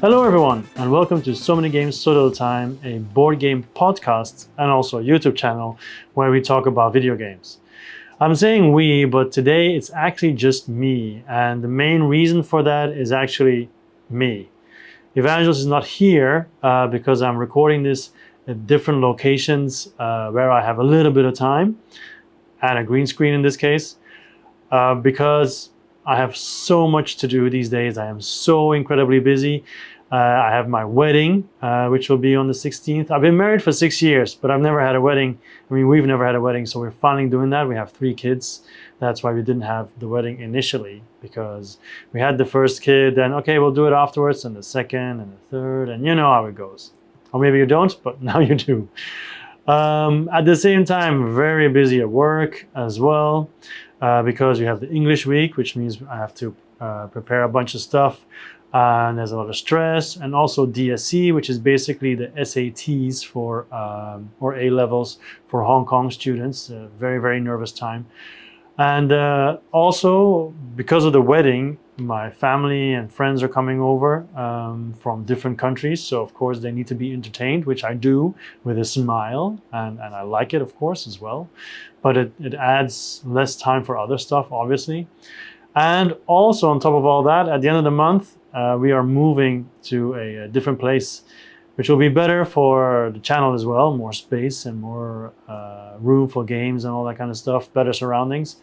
Hello everyone, and welcome to So Many Games So Little Time, a board game podcast and also a YouTube channel where we talk about video games. I'm saying we, but today it's actually just me, and the main reason for that is actually me. Evangelist is not here because I'm recording this at different locations where I have a little bit of time, and a green screen in this case, because I have so much to do these days. I am so incredibly busy. I have my wedding, which will be on the 16th. I've been married for 6 years, but I've never had a wedding. I mean, we've never had a wedding, so we're finally doing that. We have 3 kids. That's why we didn't have the wedding initially, because we had the first kid, then okay, we'll do it afterwards, and the second, and the third, and you know how it goes. Or maybe you don't, but now you do. At the same time, very busy at work as well, because we have the English week, which means I have to prepare a bunch of stuff. And there's a lot of stress, and also DSC, which is basically the SATs for or A levels for Hong Kong students. A very, very nervous time. And also because of the wedding, my family and friends are coming over from different countries. So of course they need to be entertained, which I do with a smile, and I like it, of course, as well. But it adds less time for other stuff, obviously. And also on top of all that, at the end of the month, we are moving to a different place, which will be better for the channel as well, more space and more room for games and all that kind of stuff, better surroundings.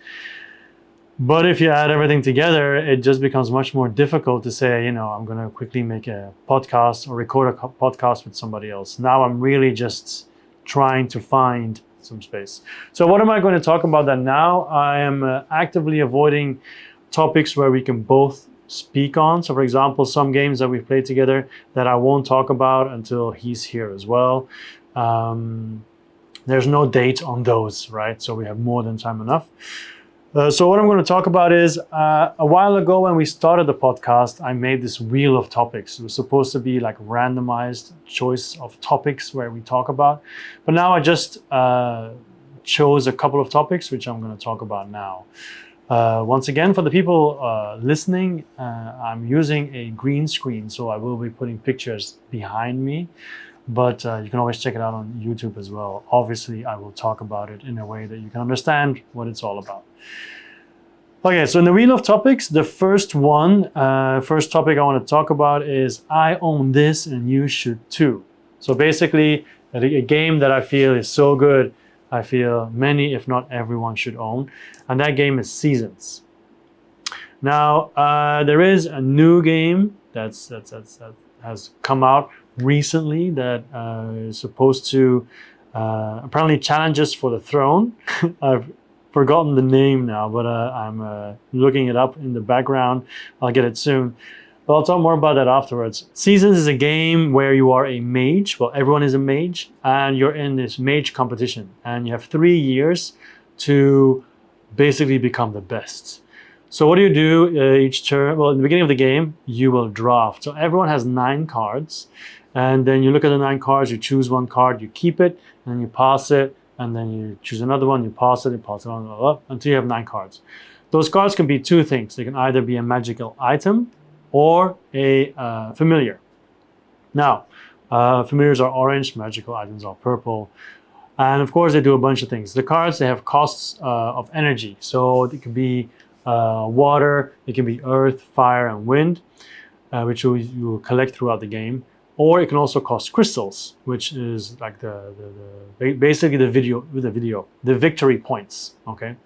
But if you add everything together, it just becomes much more difficult to say, I'm going to quickly make a podcast or record a podcast with somebody else. Now I'm really just trying to find some space. So what am I going to talk about then now? I am actively avoiding topics where we can both speak on. So for example, some games that we've played together that I won't talk about until he's here as well. There's no date on those, right? So we have more than time enough. So what I'm going to talk about is, a while ago when we started the podcast, I made this wheel of topics. It was supposed to be like randomized choice of topics where we talk about. But now I just chose a couple of topics, which I'm going to talk about now. Once again, for the people listening, I'm using a green screen, so I will be putting pictures behind me, but you can always check it out on YouTube as well. Obviously, I will talk about it in a way that you can understand what it's all about. Okay, so in the wheel of topics, the first topic I want to talk about is I own this and you should too. So basically, a game that I feel is so good, I feel many, if not everyone, should own. And that game is Seasons. Now, there is a new game that has come out recently that is supposed to apparently challenges for the throne. I've forgotten the name now, but I'm looking it up in the background. I'll get it soon. But I'll talk more about that afterwards. Seasons is a game where you are a mage. Well, everyone is a mage, and you're in this mage competition. And you have 3 years to basically become the best. So what do you do each turn? Well, in the beginning of the game, you will draft. So everyone has 9 cards. And then you look at the 9 cards, you choose one card, you keep it, and then you pass it. And then you choose another one, you pass it, on, until you have 9 cards. Those cards can be 2 things. They can either be a magical item or a familiar. Now, familiars are orange, magical items are purple. And of course, they do a bunch of things. The cards, they have costs of energy. So it can be water, it can be earth, fire, and wind, which you will collect throughout the game. Or it can also cost crystals, which is like basically the victory points. Okay.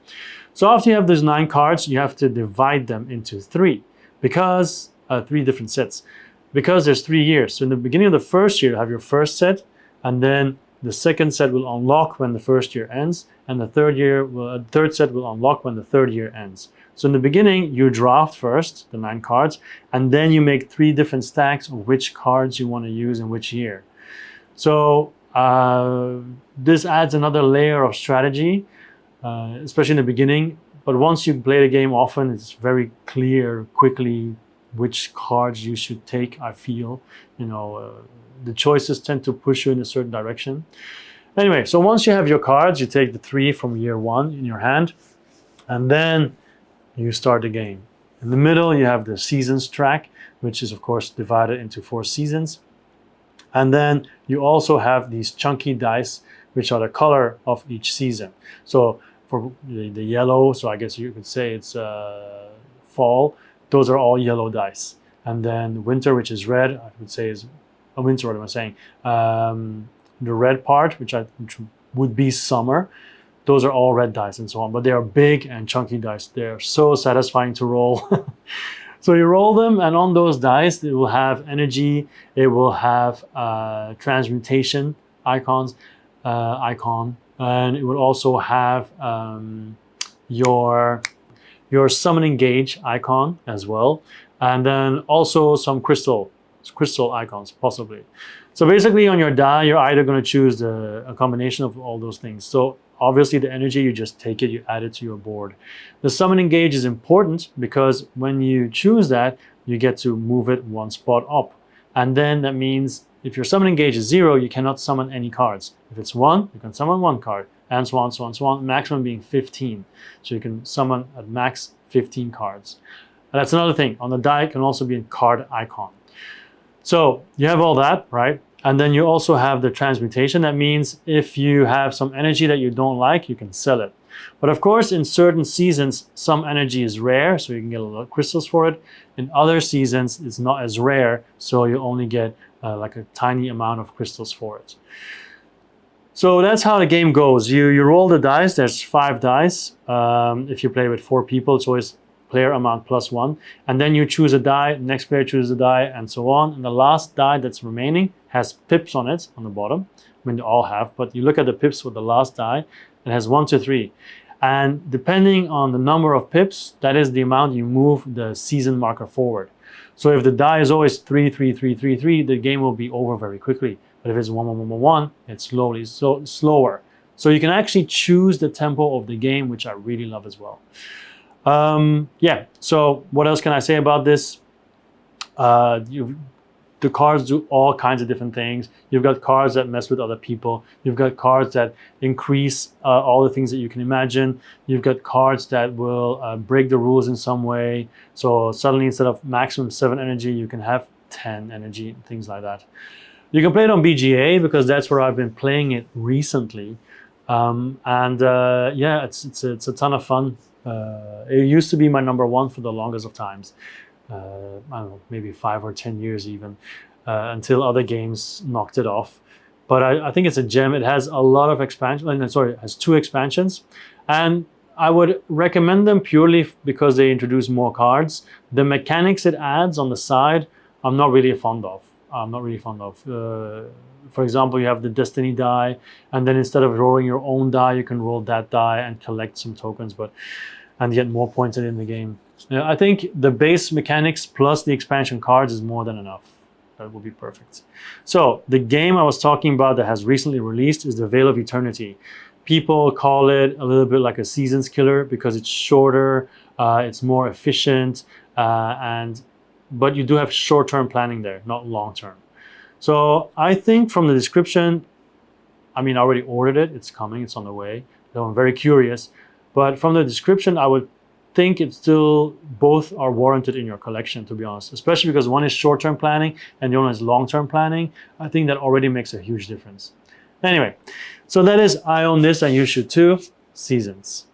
So after you have those 9 cards, you have to divide them into 3, because 3 different sets, because there's 3 years. So in the beginning of the first year, you have your first set, and then the second set will unlock when the first year ends, and the third set will unlock when the third year ends. So in the beginning, you draft first the 9 cards, and then you make 3 different stacks of which cards you want to use in which year. So this adds another layer of strategy, especially in the beginning. But once you play the game often, it's very clear quickly which cards you should take, I feel. The choices tend to push you in a certain direction. Anyway, so once you have your cards, you take the 3 from year 1 in your hand, and then you start the game. In the middle, you have the seasons track, which is of course divided into 4 seasons. And then you also have these chunky dice, which are the color of each season. So for the yellow, so I guess you could say it's fall, those are all yellow dice. And then winter, which is red, I would say is winter, what am I saying? The red part, which would be summer, those are all red dice and so on. But they are big and chunky dice. They're so satisfying to roll. So you roll them, and on those dice, it will have energy. It will have transmutation icon, and it will also have your summoning gauge icon as well, and then also some crystal icons possibly. So basically, on your die, you're either going to choose a combination of all those things. So obviously, the energy, you just take it, you add it to your board. The summoning gauge is important because when you choose that, you get to move it one spot up. And then that means if your summoning gauge is 0, you cannot summon any cards. If it's 1, you can summon 1 card, and so on, so on, so on, maximum being 15. So you can summon at max 15 cards. And that's another thing. On the die, it can also be a card icon. So you have all that, right? And then you also have the transmutation. That means if you have some energy that you don't like, you can sell it. But of course, in certain seasons, some energy is rare, so you can get a lot of crystals for it. In other seasons, it's not as rare, so you only get like a tiny amount of crystals for it. So that's how the game goes. You roll the dice. There's 5 dice. If you play with 4 people, it's always player amount +1, and then you choose a die, next player chooses a die, and so on. And the last die that's remaining has pips on it on the bottom. I mean, they all have, but you look at the pips with the last die, it has 1 to 3. And depending on the number of pips, that is the amount you move the season marker forward. So if the die is always 3, 3, 3, 3, 3, the game will be over very quickly. But if it's 1, 1, 1, 1, 1, it's slower. So you can actually choose the tempo of the game, which I really love as well. Yeah, so what else can I say about this? The cards do all kinds of different things. You've got cards that mess with other people. You've got cards that increase all the things that you can imagine. You've got cards that will break the rules in some way. So suddenly, instead of maximum 7 energy, you can have 10 energy, things like that. You can play it on BGA because that's where I've been playing it recently. Yeah, it's a ton of fun. It used to be my #1 for the longest of times. I don't know, maybe 5 or 10 years even, until other games knocked it off. But I think it's a gem. It has a lot of expansion. Sorry, it has 2 expansions. And I would recommend them purely because they introduce more cards. The mechanics it adds on the side, I'm not really fond of. For example, you have the Destiny die, and then instead of rolling your own die, you can roll that die and collect some tokens, and get more points in the game. I think the base mechanics plus the expansion cards is more than enough. That would be perfect. So the game I was talking about that has recently released is the Veil of Eternity. People call it a little bit like a seasons killer because it's shorter, it's more efficient, but you do have short-term planning there, not long-term. So I think from the description, I mean, I already ordered it. It's coming. It's on the way. So I'm very curious. But from the description, I would think it's still both are warranted in your collection, to be honest, especially because one is short-term planning and the other is long-term planning. I think that already makes a huge difference. Anyway, so that is I own this and you should too, seasons.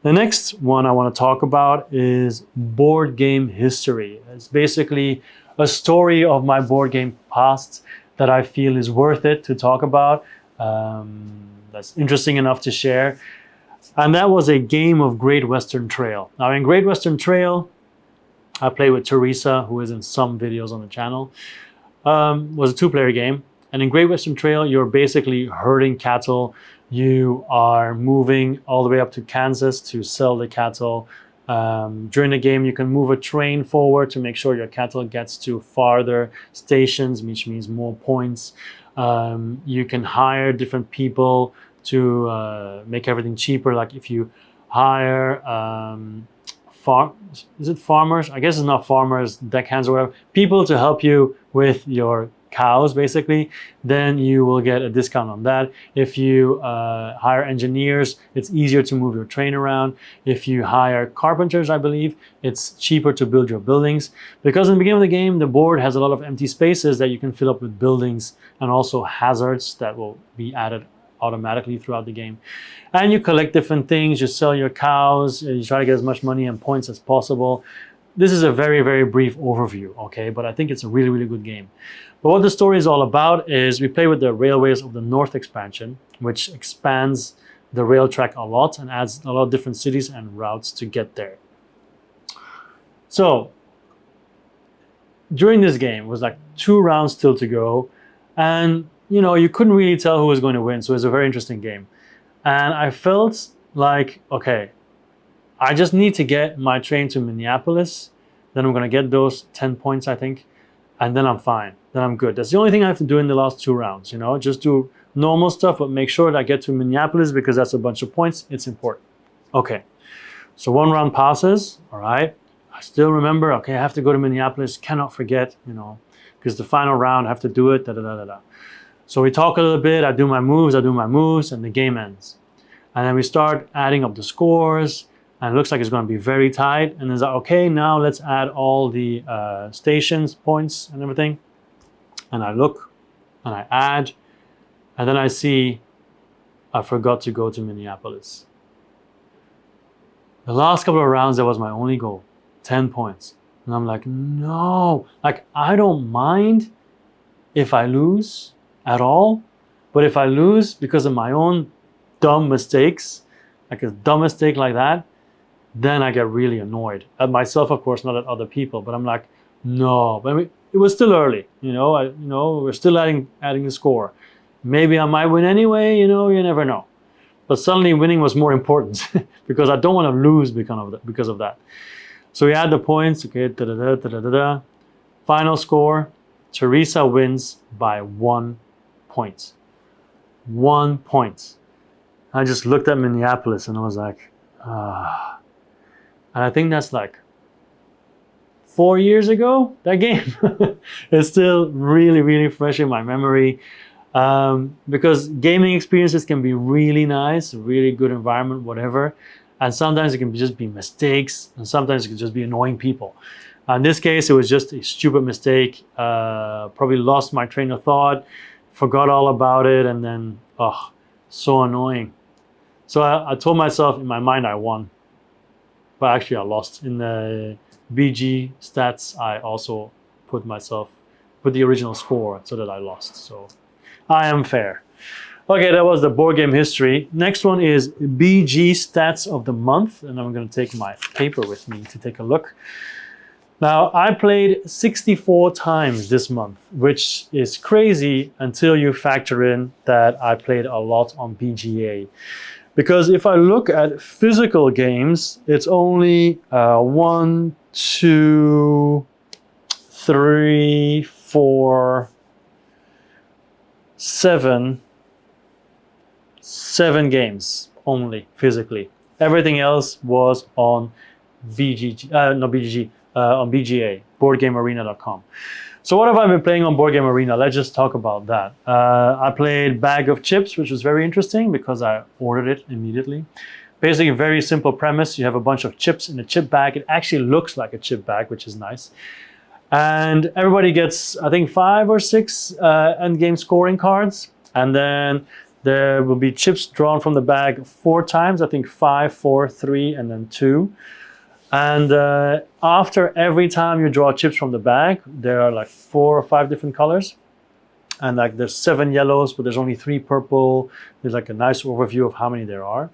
The next one I want to talk about is board game history. It's basically a story of my board game past that I feel is worth it to talk about. That's interesting enough to share. And that was a game of Great Western Trail. Now in Great Western Trail, I played with Teresa, who is in some videos on the channel. Was a 2-player game. And in Great Western Trail, you're basically herding cattle. You are moving all the way up to Kansas to sell the cattle. During the game, you can move a train forward to make sure your cattle gets to farther stations, which means more points. You can hire different people to make everything cheaper. Like if you hire is it farmers? I guess it's not farmers, deckhands or whatever. People to help you with your cows basically, then you will get a discount on that. If you hire engineers, it's easier to move your train around. If you hire carpenters, I believe, it's cheaper to build your buildings, because in the beginning of the game, the board has a lot of empty spaces that you can fill up with buildings and also hazards that will be added automatically throughout the game. And you collect different things, you sell your cows, you try to get as much money and points as possible. This is a very, very brief overview, okay? But I think it's a really, really good game. But what the story is all about is we play with the Railways of the North expansion, which expands the rail track a lot and adds a lot of different cities and routes to get there. So during this game, it was like 2 rounds still to go. And, you know, you couldn't really tell who was going to win. So it was a very interesting game. And I felt like, okay, I just need to get my train to Minneapolis. Then I'm going to get those 10 points, I think. And then I'm fine. Then I'm good. That's the only thing I have to do in the last 2 rounds, you know, just do normal stuff, but make sure that I get to Minneapolis because that's a bunch of points. It's important. Okay. So 1 round passes. All right. I still remember, okay, I have to go to Minneapolis. Cannot forget, you know, because the final round, I have to do it. Da, da, da, da, da. So we talk a little bit. I do my moves, and the game ends. And then we start adding up the scores. And it looks like it's going to be very tight. And it's like, okay, now let's add all the stations, points, and everything. And I look, and I add, and then I see I forgot to go to Minneapolis. The last couple of rounds, that was my only goal, 10 points. And I'm like, no, like I don't mind if I lose at all, but if I lose because of my own dumb mistakes, like a dumb mistake like that, then I get really annoyed at myself, of course, not at other people. But I'm like, no. But I mean, it was still early, you know. We're still adding the score. Maybe I might win anyway, you know. You never know. But suddenly, winning was more important because I don't want to lose because of that. So we add the points. Okay, da da da da da da da. Final score: Teresa wins by 1 point. 1 point. I just looked at Minneapolis and I was like, ah. And I think that's like 4 years ago, that game. It's still really, really fresh in my memory. Because gaming experiences can be really nice, really good environment, whatever. And sometimes it can just be mistakes, and sometimes it can just be annoying people. In this case, it was just a stupid mistake. Probably lost my train of thought, forgot all about it, and then, oh, so annoying. So I told myself in my mind I won. But actually I lost. In the BG stats, I also put the original score so that I lost. So I am fair. Okay, that was the board game history. Next one is BG stats of the month. And I'm going to take my paper with me to take a look. Now, I played 64 times this month, which is crazy until you factor in that I played a lot on BGA. Because if I look at physical games, it's only 1, 2, 3, 4, 7 games only physically. Everything else was on on BGA, BoardGameArena.com. So what have I been playing on BoardGameArena? Let's just talk about that. I played Bag of Chips, which was very interesting because I ordered it immediately. Basically, a very simple premise. You have a bunch of chips in a chip bag. It actually looks like a chip bag, which is nice. And everybody gets, I think, 5 or 6 endgame scoring cards. And then there will be chips drawn from the bag 4 times. I think 5, 4, 3, and then 2. And after every time you draw chips from the bag, there are like 4 or 5 different colors. And like there's 7 yellows, but there's only 3 purple. There's like a nice overview of how many there are.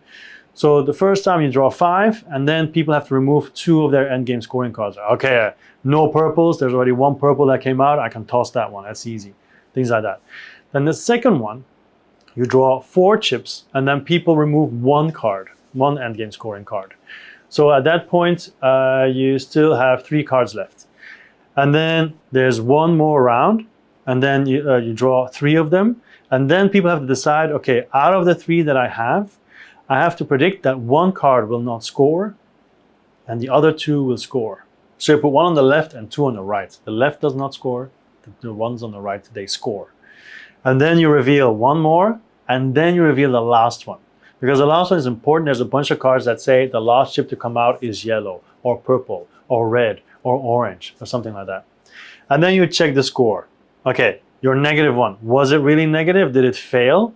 So the first time you draw 5, and then people have to remove 2 of their endgame scoring cards. Okay, no purples. There's already 1 purple that came out. I can toss that one. That's easy. Things like that. Then the second one, you draw 4 chips, and then people remove 1 card, 1 endgame scoring card. So at that point, you still have 3 cards left. And then there's 1 more round, and then you draw 3 of them. And then people have to decide, okay, out of the 3 that I have to predict that 1 card will not score, and the other 2 will score. So you put 1 on the left and 2 on the right. The left does not score, the ones on the right, they score. And then you reveal one more, and then you reveal the last one. Because the last one is important. There's a bunch of cards that say the last chip to come out is yellow, or purple, or red, or orange, or something like that. And then you check the score. Okay, your -1. Was it really negative? Did it fail?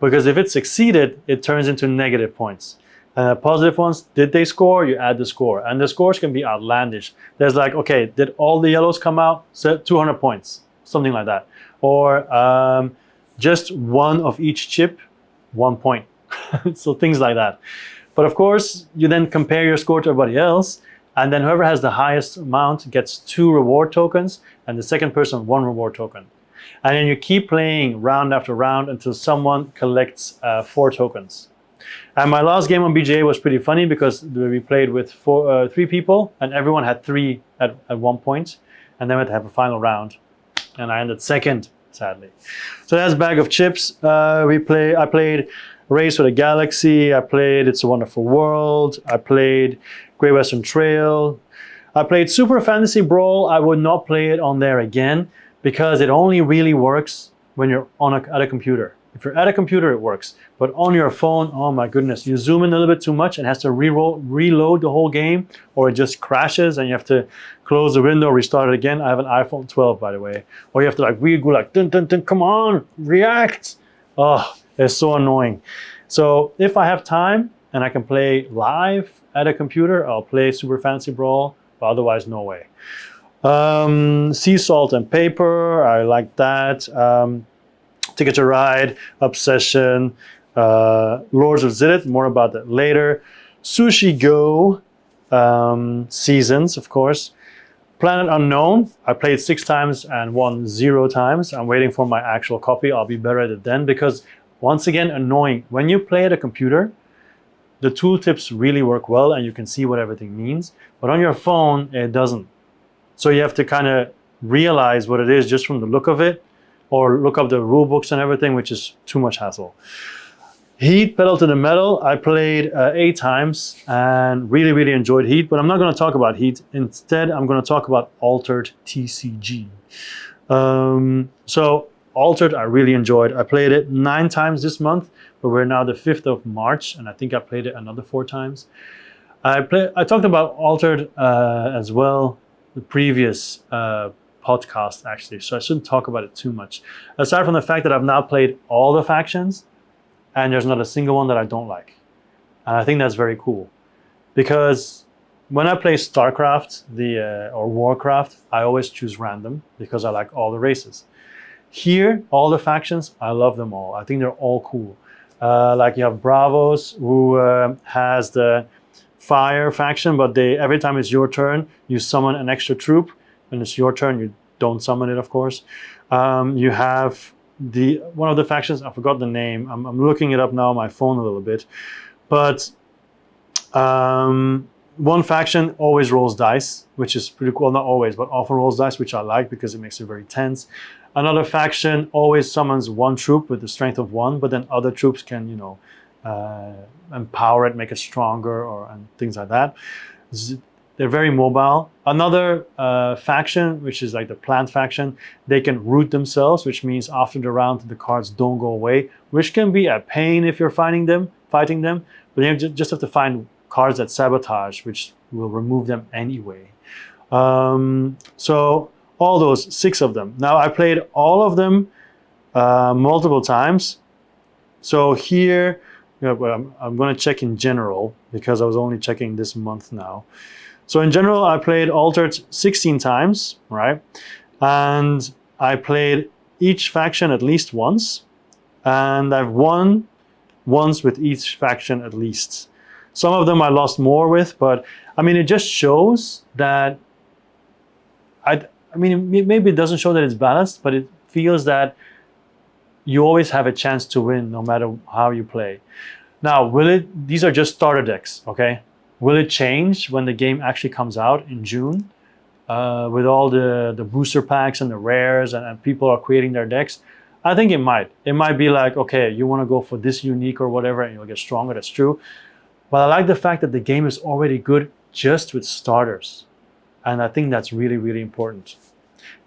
Because if it succeeded, it turns into negative points. And the positive ones, did they score? You add the score. And the scores can be outlandish. There's like, okay, did all the yellows come out? So 200 points, something like that. Or just one of each chip, 1 point. So things like that. But of course, you then compare your score to everybody else, and then whoever has the highest amount gets 2 reward tokens, and the second person 1 reward token. And then you keep playing round after round until someone collects 4 tokens. And my last game on BGA was pretty funny because we played with 3 people, and everyone had 3 at 1 point, and then we had to have a final round. And I ended second, sadly. So that's Bag of Chips. I played Race for the Galaxy. I played It's a Wonderful World. I played Great Western Trail. I played Super Fantasy Brawl. I would not play it on there again because it only really works when you're at a computer. If you're at a computer, it works. But on your phone, oh my goodness, you zoom in a little bit too much and it has to reload the whole game, or it just crashes and you have to close the window, restart it again. I have an iPhone 12, by the way. Or you have to go like, dun, dun, dun, come on, react. Oh, it's so annoying. So if I have time and I can play live at a computer, I'll play Super Fantasy Brawl, but otherwise, no way. Sea Salt and Paper, I like that. Ticket to Ride, Obsession, Lords of Xidit, more about that later. Sushi Go, Seasons, of course. Planet Unknown, I played 6 times and won 0 times. I'm waiting for my actual copy. I'll be better at it then because, once again, annoying. When you play at a computer, the tooltips really work well and you can see what everything means. But on your phone, it doesn't. So you have to kind of realize what it is just from the look of it, or look up the rule books and everything, which is too much hassle. Heat, Pedal to the Metal, I played 8 times and really, really enjoyed Heat, but I'm not going to talk about Heat. Instead, I'm going to talk about Altered TCG. So Altered, I really enjoyed. I played it 9 times this month, but we're now the 5th of March, and I think I played it another 4 times. I talked about Altered as well, the previous podcast actually, so I shouldn't talk about it too much. Aside from the fact that I've now played all the factions, and there's not a single one that I don't like. And I think that's very cool. Because when I play StarCraft or Warcraft, I always choose random because I like all the races. Here, all the factions, I love them all. I think they're all cool. Like you have Bravos, who has the Fire faction, but every time it's your turn, you summon an extra troop. When it's your turn, you don't summon it, of course. You have one of the factions, I forgot the name. I'm looking it up now on my phone a little bit. But one faction always rolls dice, which is pretty cool. Not always, but often rolls dice, which I like because it makes it very tense. Another faction always summons 1 troop with the strength of 1, but then other troops can, empower it, make it stronger, and things like that. They're very mobile. Another faction, which is like the plant faction, they can root themselves, which means after the round, the cards don't go away, which can be a pain if you're fighting them. But you just have to find cards that sabotage, which will remove them anyway. So all those 6 of them. Now I played all of them multiple times. So here, I'm going to check in general because I was only checking this month now. So in general, I played Altered 16 times, right? And I played each faction at least once. And I've won once with each faction at least. Some of them I lost more with, but I mean, it just shows that, maybe it doesn't show that it's balanced, but it feels that you always have a chance to win no matter how you play. Now, these are just starter decks, okay? Will it change when the game actually comes out in June with all the booster packs and the rares and people are creating their decks? I think it might. It might be like, okay, you want to go for this unique or whatever and you'll get stronger, that's true. But I like the fact that the game is already good just with starters. And I think that's really, really important.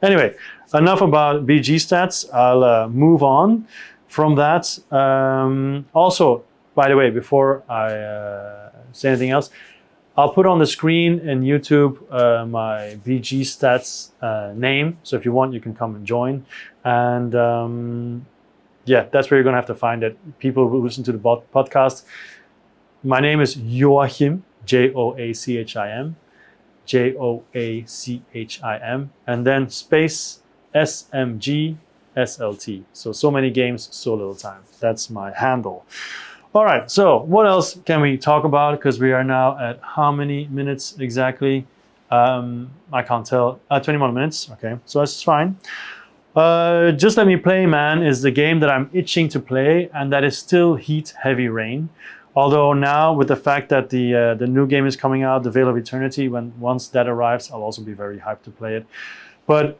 Anyway, enough about BG stats. I'll move on from that. Also, by the way, before I say anything else, I'll put on the screen in YouTube my BG stats name. So if you want, you can come and join. And yeah, that's where you're going to have to find it. People who listen to the podcast. My name is Joachim, Joachim, Joachim, and then space SMGSLT. So many games, so little time. That's my handle. All right, so what else can we talk about? Because we are now at how many minutes exactly? I can't tell. 21 minutes, okay, so that's fine. Just Let Me Play, Man, is the game that I'm itching to play, and that is still Heat Heavy Rain. Although now, with the fact that the new game is coming out, The Veil of Eternity, once that arrives, I'll also be very hyped to play it. But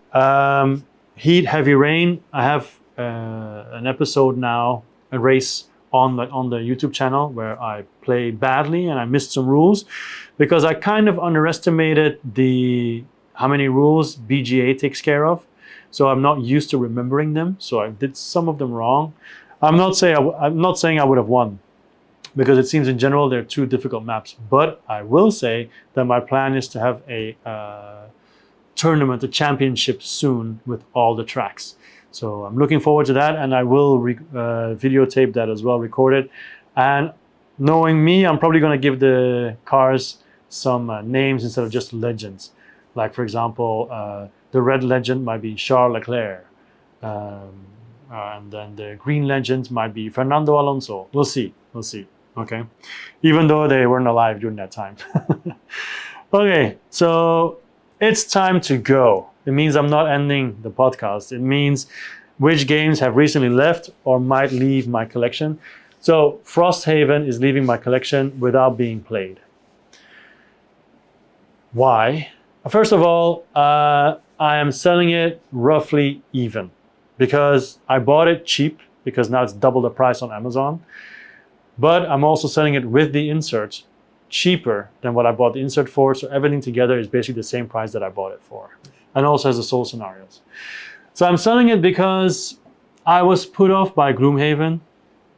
Heat Heavy Rain, I have an episode now, a race on the YouTube channel where I play badly and I missed some rules because I kind of underestimated how many rules BGA takes care of. So I'm not used to remembering them. So I did some of them wrong. I'm not saying I would have won, because it seems in general they're two difficult maps. But I will say that my plan is to have a tournament, a championship soon with all the tracks. So I'm looking forward to that, and I will videotape that as well, record it. And knowing me, I'm probably going to give the cars some names instead of just legends. Like, for example, the red legend might be Charles Leclerc. And then the green legend might be Fernando Alonso. We'll see. Okay, even though they weren't alive during that time. Okay, so it's time to go. It means I'm not ending the podcast. It means which games have recently left or might leave my collection. So Frosthaven is leaving my collection without being played. Why? First of all, I am selling it roughly even because I bought it cheap, because now it's double the price on Amazon. But I'm also selling it with the insert cheaper than what I bought the insert for. So everything together is basically the same price that I bought it for. And also has the soul scenarios. So I'm selling it because I was put off by Gloomhaven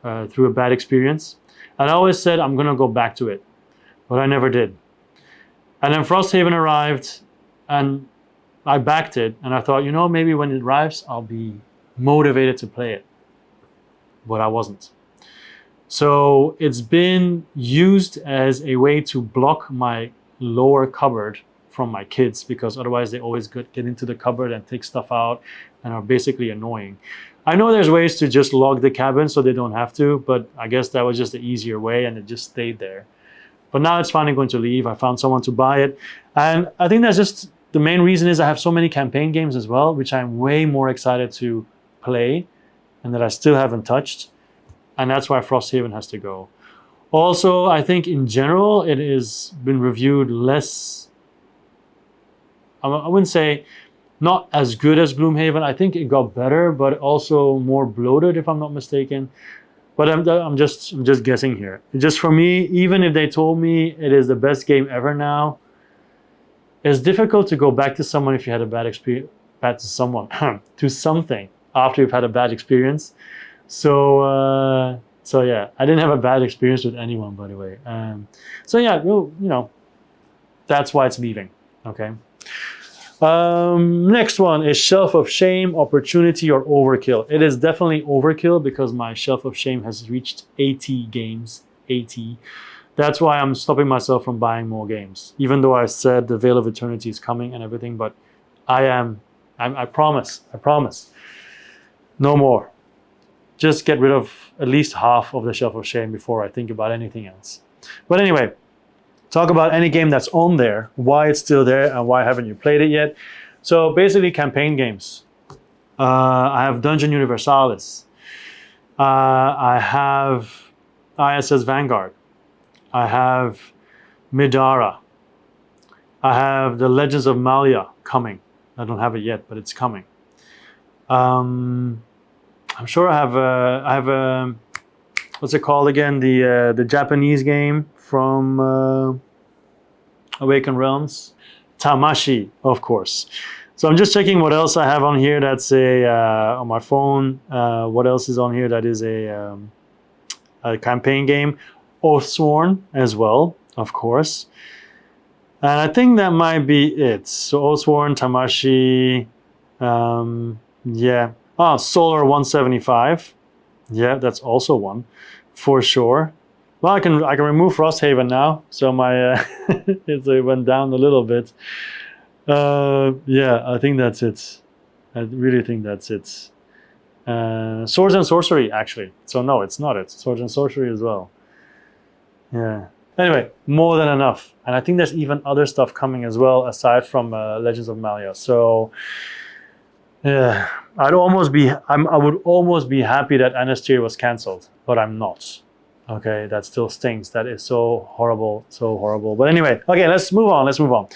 through a bad experience. And I always said I'm going to go back to it. But I never did. And then Frosthaven arrived and I backed it. And I thought, maybe when it arrives, I'll be motivated to play it. But I wasn't. So it's been used as a way to block my lower cupboard from my kids, because otherwise they always get into the cupboard and take stuff out and are basically annoying. I know there's ways to just log the cabin so they don't have to, but I guess that was just the easier way and it just stayed there. But now it's finally going to leave. I found someone to buy it. And I think that's just the main reason is I have so many campaign games as well, which I'm way more excited to play and that I still haven't touched. And that's why Frosthaven has to go. Also, I think in general, it has been reviewed less. I wouldn't say not as good as Gloomhaven. I think it got better, but also more bloated, if I'm not mistaken. But I'm just guessing here. Just for me, even if they told me it is the best game ever now, it's difficult to go back to someone if you had a bad experience, to something after you've had a bad experience. So yeah, I didn't have a bad experience with anyone, by the way. So yeah, that's why it's leaving. Okay. Next one is Shelf of Shame, Opportunity, or Overkill. It is definitely Overkill because my Shelf of Shame has reached 80 games. 80. That's why I'm stopping myself from buying more games. Even though I said the Veil of Eternity is coming and everything, but I promise. No more. Just get rid of at least half of the Shelf of Shame before I think about anything else. But anyway, talk about any game that's on there, why it's still there, and why haven't you played it yet. So basically campaign games. I have Dungeon Universalis. I have ISS Vanguard. I have Midara. I have The Legends of Malia coming. I don't have it yet, but it's coming. I'm sure I have what's it called again? The Japanese game from Awakened Realms, Tamashi, of course. So I'm just checking what else I have on here. That's on my phone. What else is on here? That is a campaign game. Oathsworn as well, of course. And I think that might be it. So Oathsworn, Tamashi, yeah. Solar 175. Yeah, that's also one for sure. Well, I can remove Frosthaven now, so my it went down a little bit. Yeah, I think that's it. I really think that's it. Swords and Sorcery, actually. So no, it's not it. Swords and Sorcery as well. Yeah. Anyway, more than enough. And I think there's even other stuff coming as well, aside from Legends of Malia. So yeah, I would almost be happy that Anastyr was cancelled, but I'm not. Okay, that still stings. That is so horrible, so horrible. But anyway, okay, let's move on. Let's move on.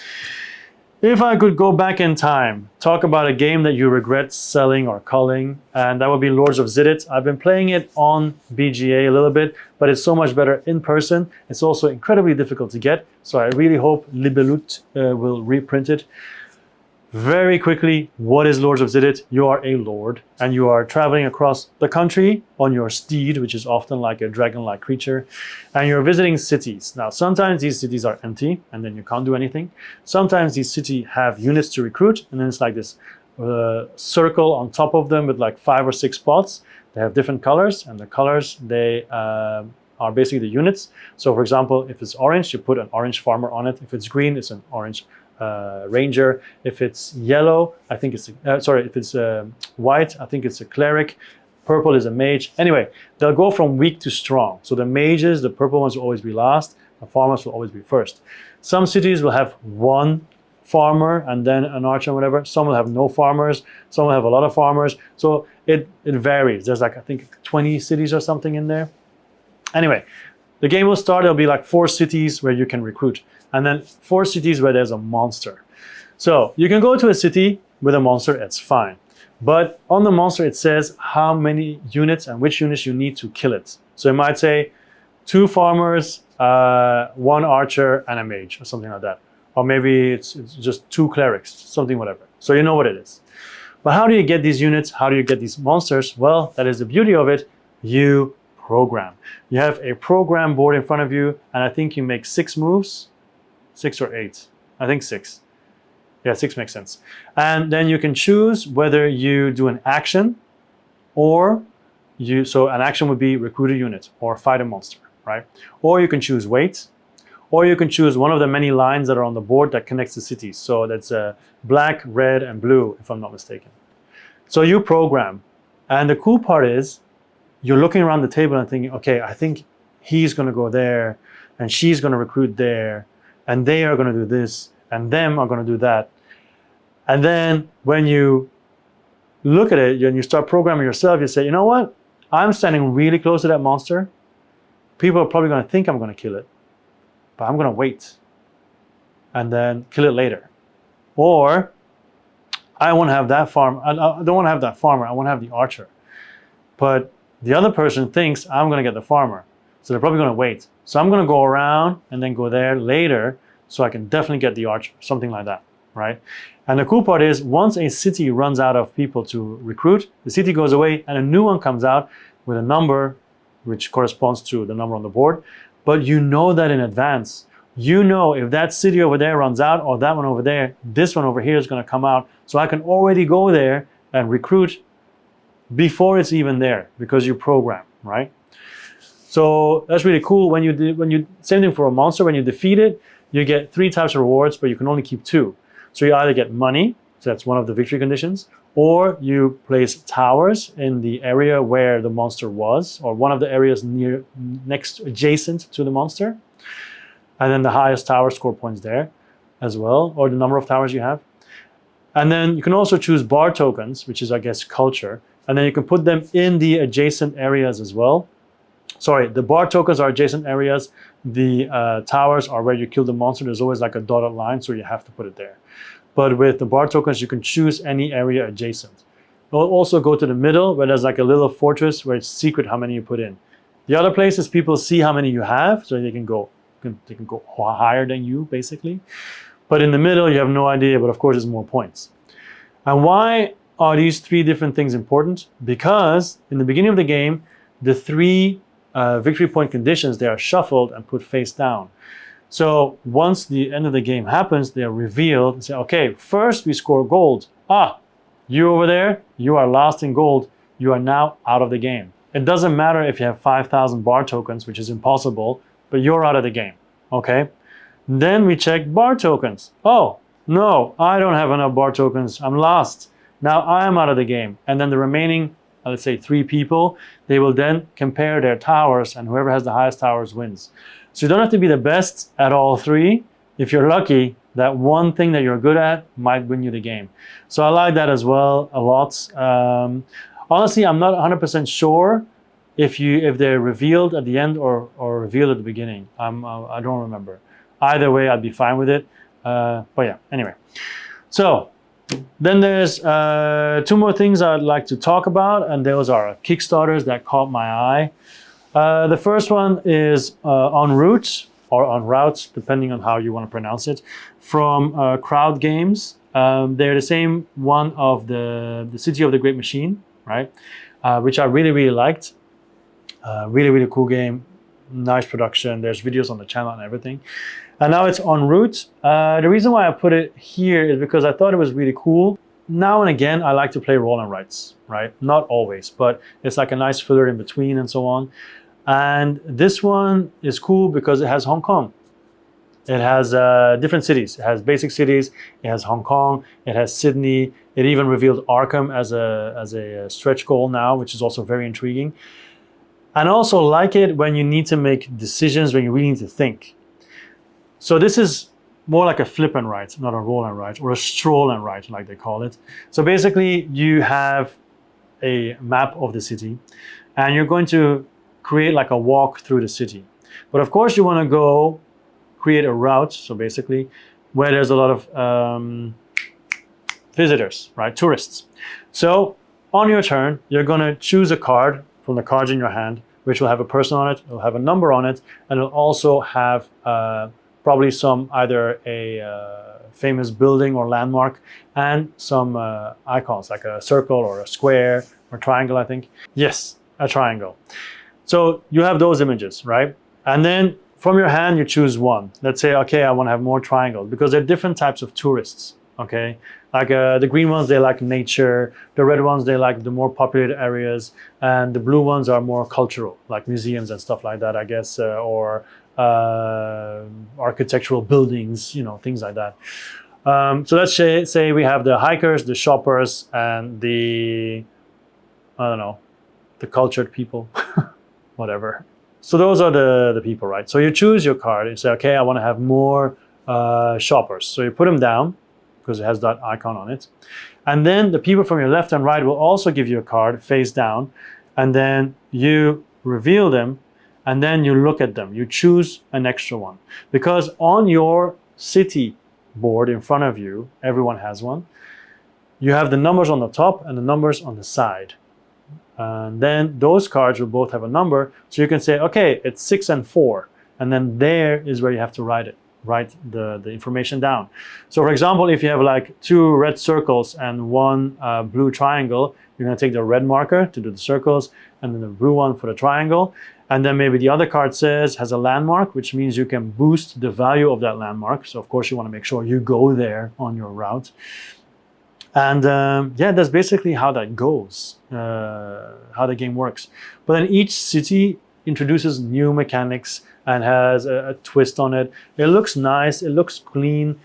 If I could go back in time, talk about a game that you regret selling or culling, and that would be Lords of Xidit. I've been playing it on BGA a little bit, but it's so much better in person. It's also incredibly difficult to get, so I really hope Libelut will reprint it. Very quickly, what is Lords of Xidit? You are a lord, and you are traveling across the country on your steed, which is often like a dragon-like creature, and you're visiting cities. Now, sometimes these cities are empty, and then you can't do anything. Sometimes these cities have units to recruit, and then it's like this circle on top of them with like 5 or 6 spots. They have different colors, and the colors, they are basically the units. So, for example, if it's orange, you put an orange farmer on it. If it's green, it's an orange ranger. If it's yellow, I think it's if it's white, I think it's a cleric. Purple is a mage. Anyway, they'll go from weak to strong. So the mages, the purple ones will always be last. The farmers will always be first. Some cities will have one farmer and then an archer or whatever. Some will have no farmers. Some will have a lot of farmers. So it varies. There's like, I think 20 cities or something in there. Anyway, the game will start. There'll be like 4 cities where you can recruit, and then 4 cities where there's a monster. So you can go to a city with a monster, it's fine. But on the monster, it says how many units and which units you need to kill it. So it might say 2 farmers, 1 archer, and a mage, or something like that. Or maybe it's just 2 clerics, something whatever. So you know what it is. But how do you get these units? How do you get these monsters? Well, that is the beauty of it. You program. You have a program board in front of you, and I think you make 6 moves. 6 or 8, I think 6. Yeah, 6 makes sense. And then you can choose whether you do an action or so an action would be recruit a unit or fight a monster, right? Or you can choose wait, or you can choose one of the many lines that are on the board that connects the cities. So that's black, red, and blue, if I'm not mistaken. So you program. And the cool part is you're looking around the table and thinking, okay, I think he's going to go there and she's going to recruit there. And they are going to do this, and them are going to do that. And then when you look at it and you start programming yourself, you say, you know what? I'm standing really close to that monster. People are probably going to think I'm going to kill it, but I'm going to wait and then kill it later. Or I want to have that farm. I don't want to have that farmer. I want to have the archer. But the other person thinks I'm going to get the farmer. So they're probably going to wait. So I'm going to go around and then go there later so I can definitely get the archer, something like that, right? And the cool part is once a city runs out of people to recruit, the city goes away and a new one comes out with a number which corresponds to the number on the board. But you know that in advance. You know if that city over there runs out or that one over there, this one over here is going to come out. So I can already go there and recruit before it's even there because you program, right? So that's really cool. When you same thing for a monster, when you defeat it, you get 3 types of rewards, but you can only keep 2. So you either get money, so that's one of the victory conditions, or you place towers in the area where the monster was, or one of the areas next adjacent to the monster. And then the highest tower score points there as well, or the number of towers you have. And then you can also choose bar tokens, which is, I guess, culture. And then you can put them in the adjacent areas as well. Sorry, the bar tokens are adjacent areas. The towers are where you kill the monster. There's always like a dotted line, so you have to put it there. But with the bar tokens, you can choose any area adjacent. You'll also go to the middle where there's like a little fortress where it's secret how many you put in. The other places people see how many you have, so they can go higher than you, basically. But in the middle, you have no idea, but of course, there's more points. And why are these three different things important? Because in the beginning of the game, the three victory point conditions, they are shuffled and put face down. So once the end of the game happens, they are revealed and say, okay, first we score gold. You over there, you are last in gold. You are now out of the game. It doesn't matter if you have 5,000 bar tokens, which is impossible, but you're out of the game, okay? Then we check bar tokens. Oh, no, I don't have enough bar tokens. I'm lost. Now I am out of the game. And then the remaining, let's say 3 people, they will then compare their towers, and whoever has the highest towers wins. So you don't have to be the best at all 3. If you're lucky, that one thing that you're good at might win you the game. So I like that as well a lot. Honestly, I'm not 100% sure if they're revealed at the end or revealed at the beginning. I don't remember. Either way, I'd be fine with it. But yeah, anyway. So then there's 2 more things I'd like to talk about, and those are Kickstarters that caught my eye. The first one is En Route, or En Route, depending on how you want to pronounce it, from Crowd Games. They're the same one of the City of the Great Machine, right? Which I really, really liked. Really, really cool game. Nice production. There's videos on the channel and everything. And now it's En Route. The reason why I put it here is because I thought it was really cool. Now and again, I like to play roll and writes, right? Not always, but it's like a nice filler in between and so on. And this one is cool because it has Hong Kong. It has different cities. It has basic cities. It has Hong Kong. It has Sydney. It even revealed Arkham as a stretch goal now, which is also very intriguing. And I also like it when you need to make decisions, when you really need to think. So this is more like a flip and write, not a roll and write, or a stroll and write, like they call it. So basically, you have a map of the city, and you're going to create like a walk through the city. But of course, you want to go create a route, so basically, where there's a lot of visitors, right, tourists. So on your turn, you're going to choose a card from the cards in your hand, which will have a person on it, it'll have a number on it, and it'll also have probably some either a famous building or landmark and some icons like a circle or a square or triangle, I think. Yes, a triangle. So you have those images, right? And then from your hand, you choose one. Let's say, okay, I want to have more triangles because there are different types of tourists, okay? Like the green ones, they like nature. The red ones, they like the more populated areas. And the blue ones are more cultural, like museums and stuff like that, I guess, or architectural buildings, you know, things like that. So let's say we have the hikers, the shoppers, and the, I don't know, the cultured people, whatever. So those are the people, right? So you choose your card and say, okay, I want to have more shoppers. So you put them down because it has that icon on it. And then the people from your left and right will also give you a card face down. And then you reveal them and then you look at them. You choose an extra one. Because on your city board in front of you, everyone has one, you have the numbers on the top and the numbers on the side. And then those cards will both have a number. So you can say, okay, it's 6 and 4. And then there is where you have to write the information down. So for example, if you have like 2 red circles and 1 blue triangle, you're going to take the red marker to do the circles and then the blue one for the triangle. And then maybe the other card has a landmark, which means you can boost the value of that landmark. So of course you want to make sure you go there on your route. And yeah, that's basically how that goes, how the game works. But then each city introduces new mechanics and has a twist on it. It looks nice, it looks clean.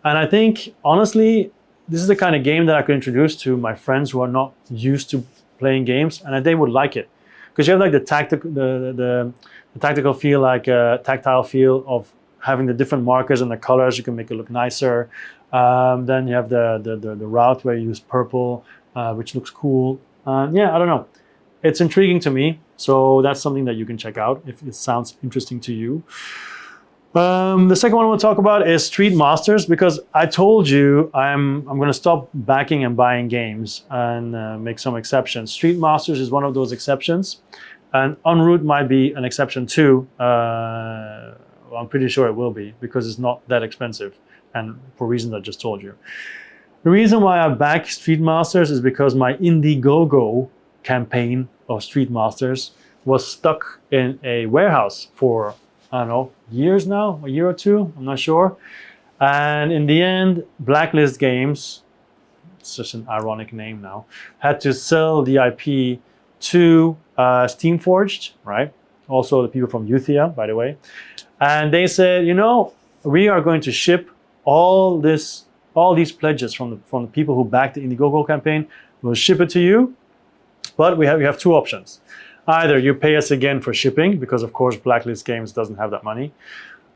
And I think, honestly, this is the kind of game that I could introduce to my friends who are not used to playing games, and they would like it. Because you have like the tactical feel, like tactile feel of having the different markers and the colors. You can make it look nicer. Then you have the route where you use purple, which looks cool. Yeah, I don't know. It's intriguing to me. So that's something that you can check out if it sounds interesting to you. The second one we'll talk about is Street Masters, because I told you I'm going to stop backing and buying games and make some exceptions. Street Masters is one of those exceptions, and En Route might be an exception too. Well, I'm pretty sure it will be because it's not that expensive, and for reasons I just told you. The reason why I back Street Masters is because my Indiegogo campaign of Street Masters was stuck in a warehouse for, I don't know, years now, a year or two, I'm not sure. And in the end, Blacklist Games, it's such an ironic name now, had to sell the IP to Steamforged, right? Also the people from Uthia, by the way. And they said, you know, we are going to ship all these pledges from the people who backed the Indiegogo campaign. We'll ship it to you, but we have two options. Either you pay us again for shipping, because of course Blacklist Games doesn't have that money,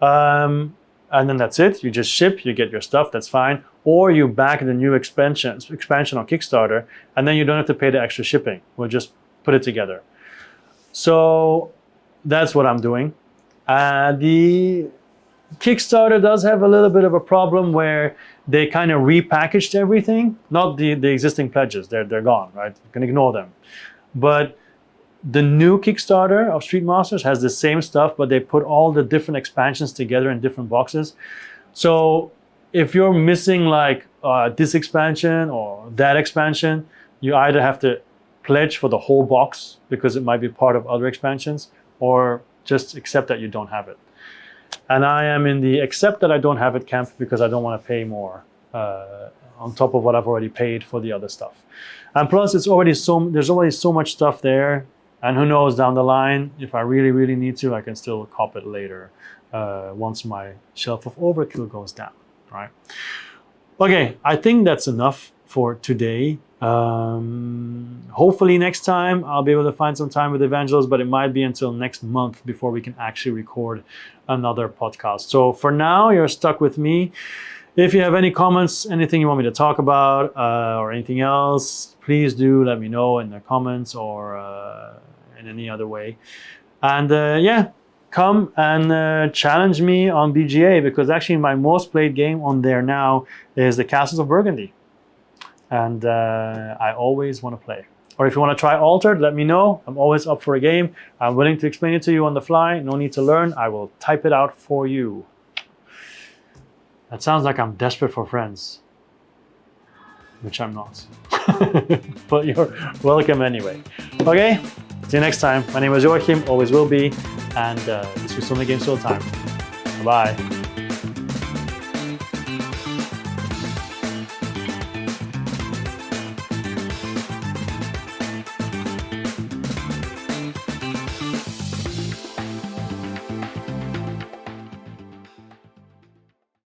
and then that's it. You just ship, you get your stuff, that's fine. Or you back the new expansion on Kickstarter, and then you don't have to pay the extra shipping. We'll just put it together. So that's what I'm doing. The Kickstarter does have a little bit of a problem where they kind of repackaged everything. Not the existing pledges, they're gone, right? You can ignore them. But the new Kickstarter of Street Masters has the same stuff, but they put all the different expansions together in different boxes. So if you're missing like this expansion or that expansion, you either have to pledge for the whole box because it might be part of other expansions, or just accept that you don't have it. And I am in the accept that I don't have it camp because I don't want to pay more on top of what I've already paid for the other stuff. And plus, there's already so much stuff there. And who knows, down the line, if I really, really need to, I can still cop it later once my shelf of overkill goes down, right? Okay, I think that's enough for today. Hopefully next time I'll be able to find some time with Evangelos, but it might be until next month before we can actually record another podcast. So for now, you're stuck with me. If you have any comments, anything you want me to talk about, or anything else, please do let me know in the comments or in any other way. And yeah, come and challenge me on BGA, because actually my most played game on there now is the Castles of Burgundy. And I always want to play. Or if you want to try Altered, let me know. I'm always up for a game. I'm willing to explain it to you on the fly. No need to learn. I will type it out for you. That sounds like I'm desperate for friends, which I'm not. But you're welcome anyway. Okay, see you next time. My name is Joachim, always will be, and this was Only Games All the Time. Bye.